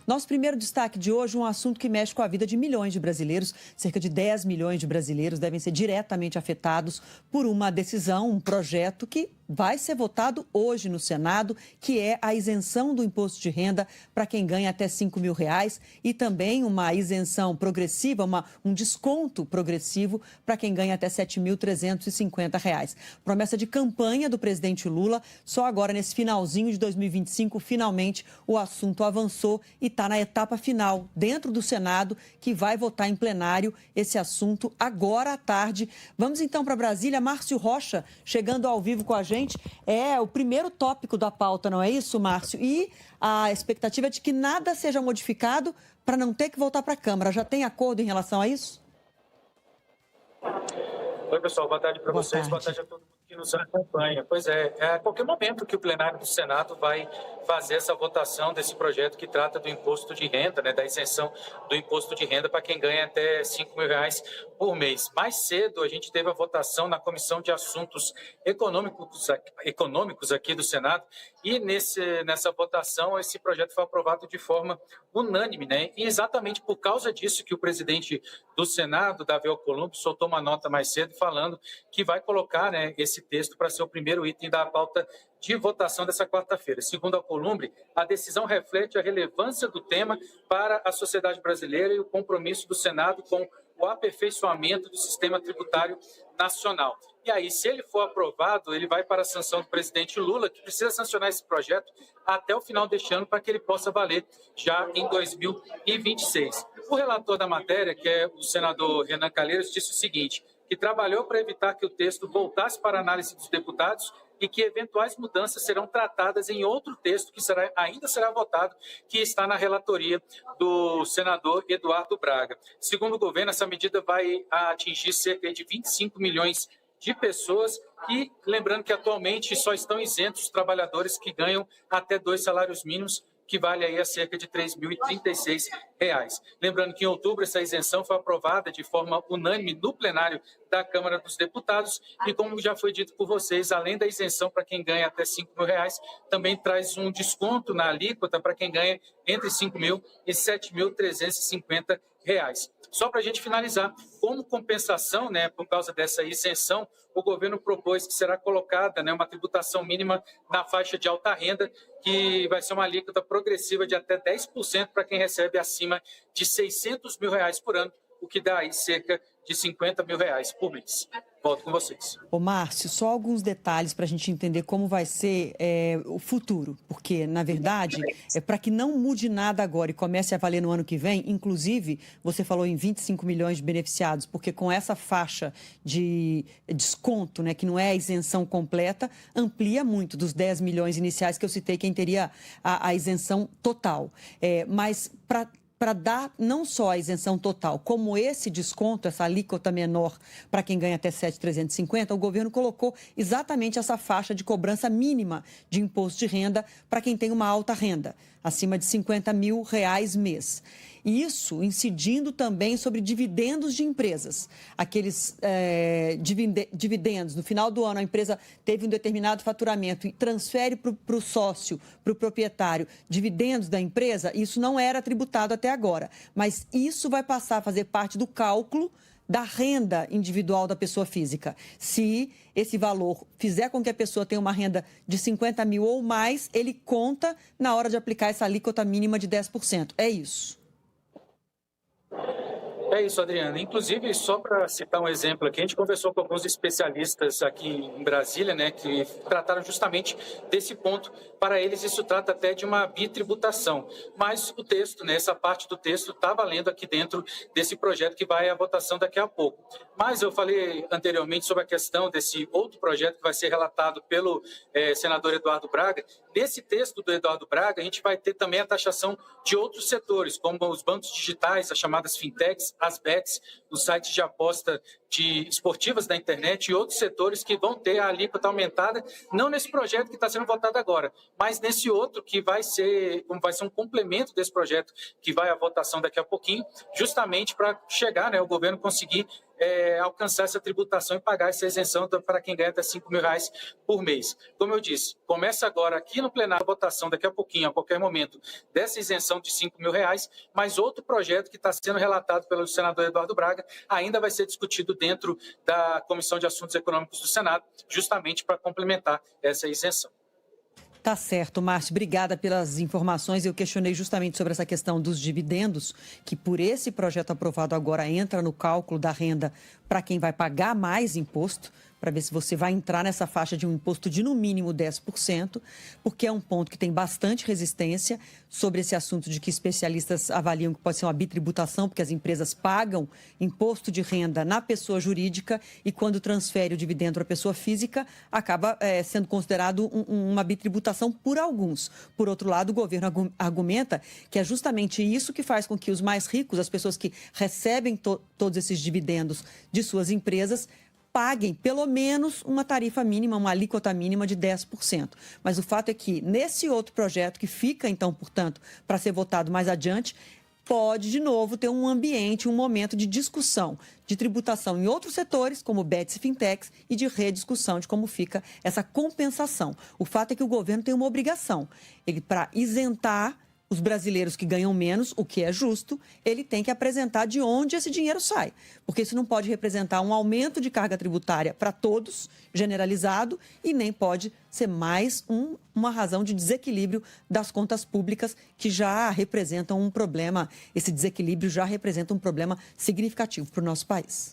Nosso primeiro destaque de hoje, um assunto que mexe com a vida de milhões de brasileiros. Cerca de 10 milhões de brasileiros devem ser diretamente afetados por uma decisão, um projeto que vai ser votado hoje no Senado, que é a isenção do imposto de renda para quem ganha até R$ 5.000 e também uma isenção progressiva, um desconto progressivo para quem ganha até R$ 7.350. Promessa de campanha do presidente Lula. Só agora, nesse finalzinho de 2025, finalmente o assunto avançou e está na etapa final, dentro do Senado, que vai votar em plenário esse assunto agora à tarde. Vamos então para Brasília. Márcio Rocha, chegando ao vivo com a gente. É o primeiro tópico da pauta, não é isso, Márcio? E a expectativa é de que nada seja modificado para não ter que voltar para a Câmara. Já tem acordo em relação a isso? Oi, pessoal. Boa tarde para vocês. Boa tarde a todo mundo que nos acompanha. Pois é a qualquer momento que o plenário do Senado vai fazer essa votação desse projeto que trata do imposto de renda, né, da isenção do imposto de renda para quem ganha até R$ 5.000 por mês. Mais cedo, a gente teve a votação na Comissão de Assuntos Econômicos aqui do Senado e nessa votação esse projeto foi aprovado de forma unânime, né? E exatamente por causa disso que o presidente do Senado, Davi Alcolumbre, soltou uma nota mais cedo falando que vai colocar, né, esse texto para ser o primeiro item da pauta de votação dessa quarta-feira. Segundo Alcolumbre, a decisão reflete a relevância do tema para a sociedade brasileira e o compromisso do Senado com o aperfeiçoamento do sistema tributário nacional. E aí, se ele for aprovado, ele vai para a sanção do presidente Lula, que precisa sancionar esse projeto até o final deste ano para que ele possa valer já em 2026. O relator da matéria, que é o senador Renan Calheiros, disse o seguinte, que trabalhou para evitar que o texto voltasse para a análise dos deputados e que eventuais mudanças serão tratadas em outro texto que ainda será votado, que está na relatoria do senador Eduardo Braga. Segundo o governo, essa medida vai atingir cerca de 25 milhões de pessoas e, lembrando que atualmente só estão isentos os trabalhadores que ganham até 2 salários mínimos, que vale aí a cerca de R$ 3.036. Lembrando que em outubro essa isenção foi aprovada de forma unânime no plenário da Câmara dos Deputados e, como já foi dito por vocês, além da isenção para quem ganha até R$ 5.000, também traz um desconto na alíquota para quem ganha entre R$ 5.000 e R$ 7.350. Só para a gente finalizar, como compensação, né, por causa dessa isenção, o governo propôs que será colocada, né, uma tributação mínima na faixa de alta renda, que vai ser uma alíquota progressiva de até 10% para quem recebe acima de R$ 600 mil por ano, o que dá aí cerca de R$ 50 mil por mês. Volto com vocês. Ô, Márcio, só alguns detalhes para a gente entender como vai ser o futuro, porque, na verdade, para que não mude nada agora e comece a valer no ano que vem, inclusive, você falou em 25 milhões de beneficiados, porque com essa faixa de desconto, né, que não é a isenção completa, amplia muito dos 10 milhões iniciais que eu citei, quem teria a isenção total. Mas para dar não só a isenção total, como esse desconto, essa alíquota menor para quem ganha até 7.350, o governo colocou exatamente essa faixa de cobrança mínima de imposto de renda para quem tem uma alta renda, acima de R$ 50 mil mês. E isso incidindo também sobre dividendos de empresas. Aqueles dividendos, no final do ano a empresa teve um determinado faturamento e transfere para o sócio, para o proprietário, dividendos da empresa, isso não era tributado até agora. Mas isso vai passar a fazer parte do cálculo da renda individual da pessoa física. Se esse valor fizer com que a pessoa tenha uma renda de 50 mil ou mais, ele conta na hora de aplicar essa alíquota mínima de 10%. É isso. É isso, Adriana. Inclusive, só para citar um exemplo aqui, a gente conversou com alguns especialistas aqui em Brasília, né, que trataram justamente desse ponto. Para eles, isso trata até de uma bitributação. Mas o texto, né, essa parte do texto está valendo aqui dentro desse projeto que vai à votação daqui a pouco. Mas eu falei anteriormente sobre a questão desse outro projeto que vai ser relatado pelo senador Eduardo Braga. Nesse texto do Eduardo Braga, a gente vai ter também a taxação de outros setores, como os bancos digitais, as chamadas fintechs, as bets, os sites de aposta esportivas da internet e outros setores que vão ter a alíquota aumentada, não nesse projeto que está sendo votado agora, mas nesse outro que vai ser um complemento desse projeto que vai à votação daqui a pouquinho, justamente para chegar, né, o governo conseguir alcançar essa tributação e pagar essa isenção para quem ganha até R$ 5.000 por mês. Como eu disse, começa agora aqui no plenário a votação, daqui a pouquinho, a qualquer momento, dessa isenção de R$ 5.000, mas outro projeto que está sendo relatado pelo senador Eduardo Braga ainda vai ser discutido dentro da Comissão de Assuntos Econômicos do Senado, justamente para complementar essa isenção. Tá certo, Márcio. Obrigada pelas informações. Eu questionei justamente sobre essa questão dos dividendos, que por esse projeto aprovado agora entra no cálculo da renda para quem vai pagar mais imposto, para ver se você vai entrar nessa faixa de um imposto de no mínimo 10%, porque é um ponto que tem bastante resistência sobre esse assunto de que especialistas avaliam que pode ser uma bitributação, porque as empresas pagam imposto de renda na pessoa jurídica e quando transfere o dividendo para a pessoa física, acaba sendo considerado uma bitributação por alguns. Por outro lado, o governo argumenta que é justamente isso que faz com que os mais ricos, as pessoas que recebem todos esses dividendos de suas empresas, paguem pelo menos uma tarifa mínima, uma alíquota mínima de 10%. Mas o fato é que, nesse outro projeto, que fica, então, portanto, para ser votado mais adiante, pode, de novo, ter um ambiente, um momento de discussão de tributação em outros setores, como bets e fintechs, e de rediscussão de como fica essa compensação. O fato é que o governo tem uma obrigação. Ele, para isentar os brasileiros que ganham menos, o que é justo, ele tem que apresentar de onde esse dinheiro sai. Porque isso não pode representar um aumento de carga tributária para todos, generalizado, e nem pode ser mais uma razão de desequilíbrio das contas públicas, que já representam um problema, esse desequilíbrio já representa um problema significativo para o nosso país.